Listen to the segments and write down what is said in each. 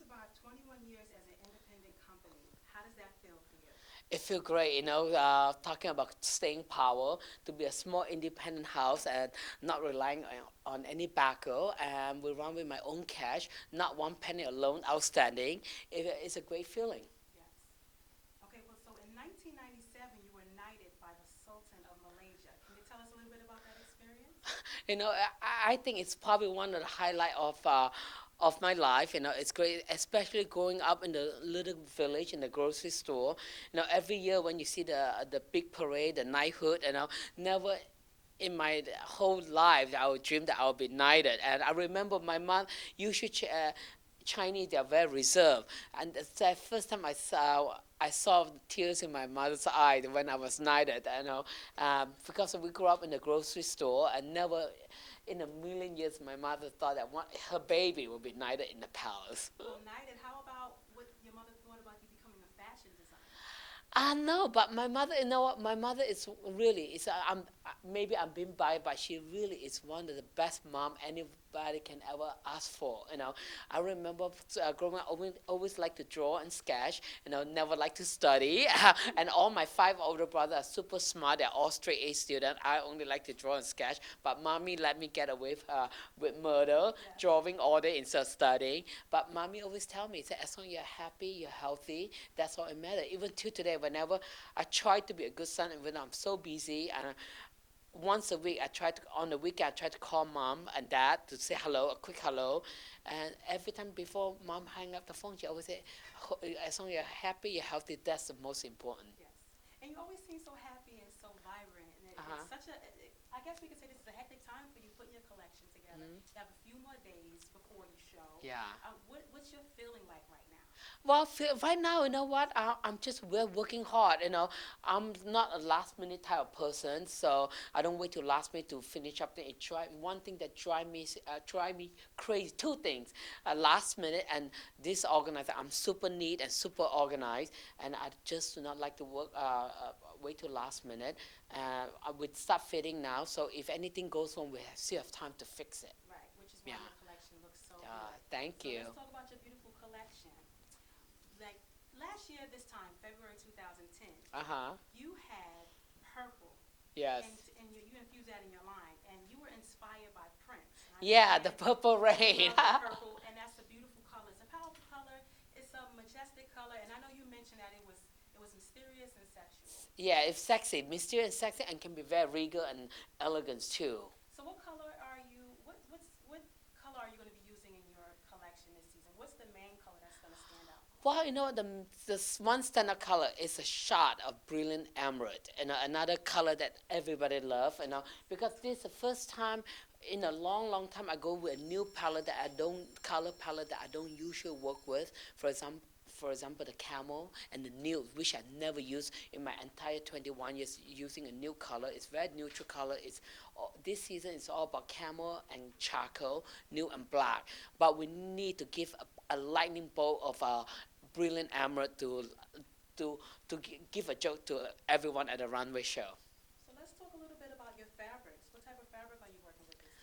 survived 21 years as an independent company. How does that feel for you? It feels great, talking about staying power, to be a small independent house and not relying on any backer. And we run with my own cash, not one penny alone outstanding. It's a great feeling. Yes. Okay, well, so in 1997, you were knighted by the Sultan of Malaysia. Can you tell us a little bit about that experience? I think it's probably one of the highlight of my life. It's great, especially growing up in the little village in the grocery store. Every year when you see the big parade, the knighthood, never in my whole life I would dream that I would be knighted. And I remember my mom usually Chinese, they are very reserved. And it's the first time I saw the tears in my mother's eye when I was knighted. Because we grew up in the grocery store, and never in a million years my mother thought that her baby would be knighted in the palace. Well, knighted, how about what your mother thought about you becoming a fashion designer? I know, but my mother, you know what? My mother is really, maybe I'm being biased, but she really is one of the best mom anybody can ever ask for. I remember growing up, always like to draw and sketch. Never like to study. And all my five older brothers are super smart. They're all straight A students. I only like to draw and sketch. But mommy let me get away with murder, Yeah. drawing all day instead of studying. But mommy always tell me, say, as long as you're happy, you're healthy, that's all it matters. Even till today, whenever I try to be a good son, even though I'm so busy, and once a week on the weekend I try to call mom and dad to say hello, a quick hello. And every time before mom hang up the phone, she always say, as long as you're happy, you're healthy, that's the most important. Yes. And you always seem so happy and so vibrant. And Uh-huh. it's such a, I guess we could say this is a hectic time for you putting your collection together. Mhm. You have a few more days before you show. Yeah. What's your feeling like right now? Well, right now, you know what? I'm just we're working hard. I'm not a last minute type of person, so I don't wait till last minute to finish up. One thing that drive me crazy. Two things: last minute and disorganized. I'm super neat and super organized, and I just do not like to wait till last minute. I would start fitting now, so if anything goes wrong, we still have time to fix it. Right, which is why Yeah. your collection looks so Yeah. good. Thank So you. let's talk about your beautiful collection. Like last year, this time, February 2010, Uh huh. you had purple, Yes. and you infused that in your line, and you were inspired by Prince. And I Yeah, the understand purple you rain. love the purple, and that's a beautiful color. It's a powerful color. It's a majestic color, and I know you mentioned that it was mysterious and sexual. Yeah, it's sexy, mysterious, sexy, and can be very regal and elegant too. So what color are you? What color are you going to be using in your collection this season? What's the main color that's going to stand out? Well, the one standard color is a shot of brilliant emerald, and another color that everybody loves, because this is the first time in a long, long time I go with a new palette that I don't color palette that I don't usually work with. For example, the camel and the nude, which I never used in my entire 21 years using a nude color. It's very neutral color. This season it's all about camel and charcoal, nude and black. But we need to give a lightning bolt of brilliant emerald to give a joke to everyone at the runway show. So let's talk a little bit about your fabrics. What type of fabric are you working with this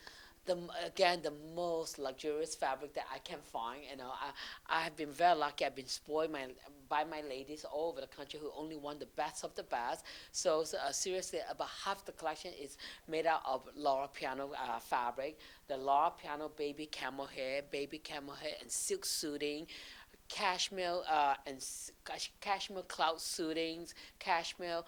season? Again, the most luxurious fabric that I can find. I have been very lucky. I've been spoiled by my ladies all over the country who only want the best of the best. So seriously, about half the collection is made out of Laura Piano fabric. The Laura Piano baby camel hair, and silk suiting, cashmere cashmere cloud suitings, cashmere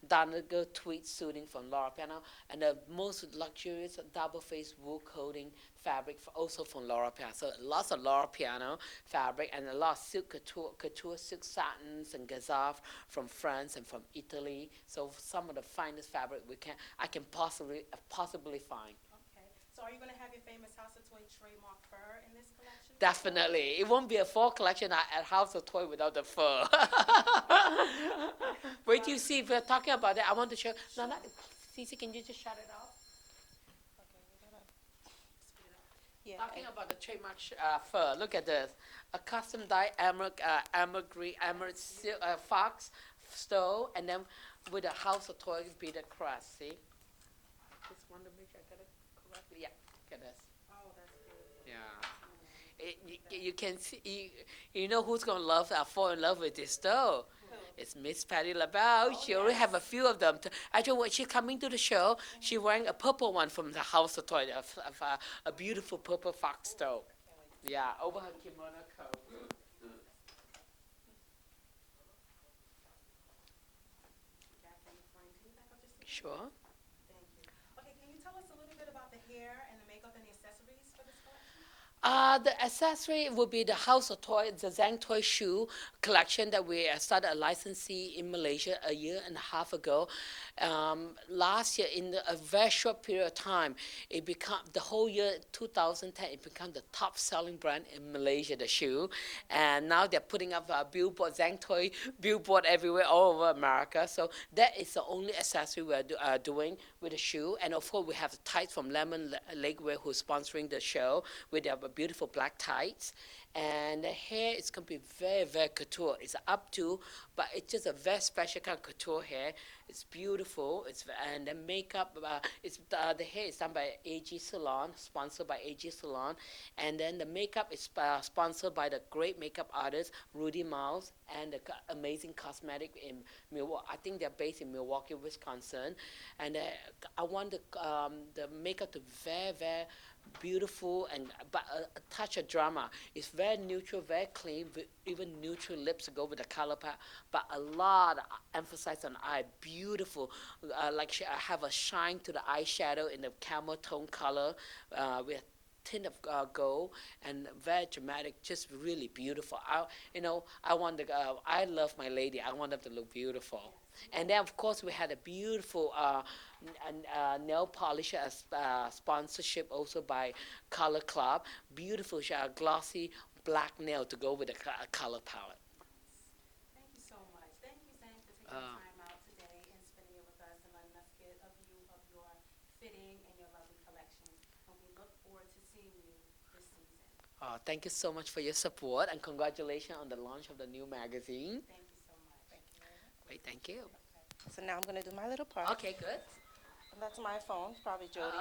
Donegal tweed suiting from Laura Piano, and the most luxurious double face wool coating fabric also from Laura Piano. So lots of Laura Piano fabric and a lot of silk couture silk satins and gazelle from France and from Italy. So some of the finest fabric I can possibly find. Okay. So are you going to have your famous House of Toy trademark fur in this collection? Definitely. It won't be a fall collection at House of Toy without the fur. Wait till you see. If we're talking about that, I want to show. No, no. Cece, can you just shut it off? Okay, we gotta speed it up. Yeah. Talking about the trademark fur. Look at this. A custom dye emerald green, emerald fox stole, and then with a House of Toy beaded crest. See? Just want to make sure I got it correctly. Yeah. Look at this. Oh, that's good. Yeah. Mm. you can see, you know who's gonna fall in love with this though. It's Miss Patti LaBelle. She already have a few of them. Actually, when she's coming to the show, she's wearing a purple one from the House of Toy, a beautiful purple fox though. Yeah, over her kimono coat. Jack, can you frame? Can you back up just a bit? Sure. Thank you. Okay, can you tell us a little bit about the hair and the makeup and the accessories for this collection? The accessory will be the House of Toy, the Zang Toi shoe collection that we started a licensee in Malaysia a year and a half ago. Last year, in a very short period of time, it became the whole year 2010. It became the top-selling brand in Malaysia, the shoe, and now they're putting up a billboard, Zang Toi billboard everywhere, all over America. So that is the only accessory we're doing with the shoe, and of course we have the tights from Lemon Lakewear who's sponsoring the show with their beautiful black tights, and the hair is going to be very, very couture. It's up to, but it's just a very special kind of couture hair. It's beautiful. And the makeup, the hair is done by AG Salon, sponsored by AG Salon, and then the makeup is sponsored by the great makeup artist Rudy Miles and the amazing cosmetic in Milwaukee. I think they're based in Milwaukee, Wisconsin, and I want the makeup to very, very beautiful, and but a touch of drama. It's very neutral, very clean, even neutral lips to go with the color palette, but a lot of emphasis on eye. Beautiful, I have a shine to the eyeshadow in the camel tone color with tint of gold, and very dramatic, just really beautiful. I love my lady. I want them to look beautiful. And then, of course, we had a beautiful nail polish sponsorship also by Color Club. Beautiful, glossy black nail to go with the color palette. Thank you so much. Thank you, Zang, for taking the time out today and spending it with us and letting us get a view of your fitting and your lovely collection. And we look forward to seeing you this season. Thank you so much for your support, and congratulations on the launch of the new magazine. Thank you so much. Thank you very much. Great, thank you. So now I'm going to do my little part. Okay, good. And that's my phone, probably Jody.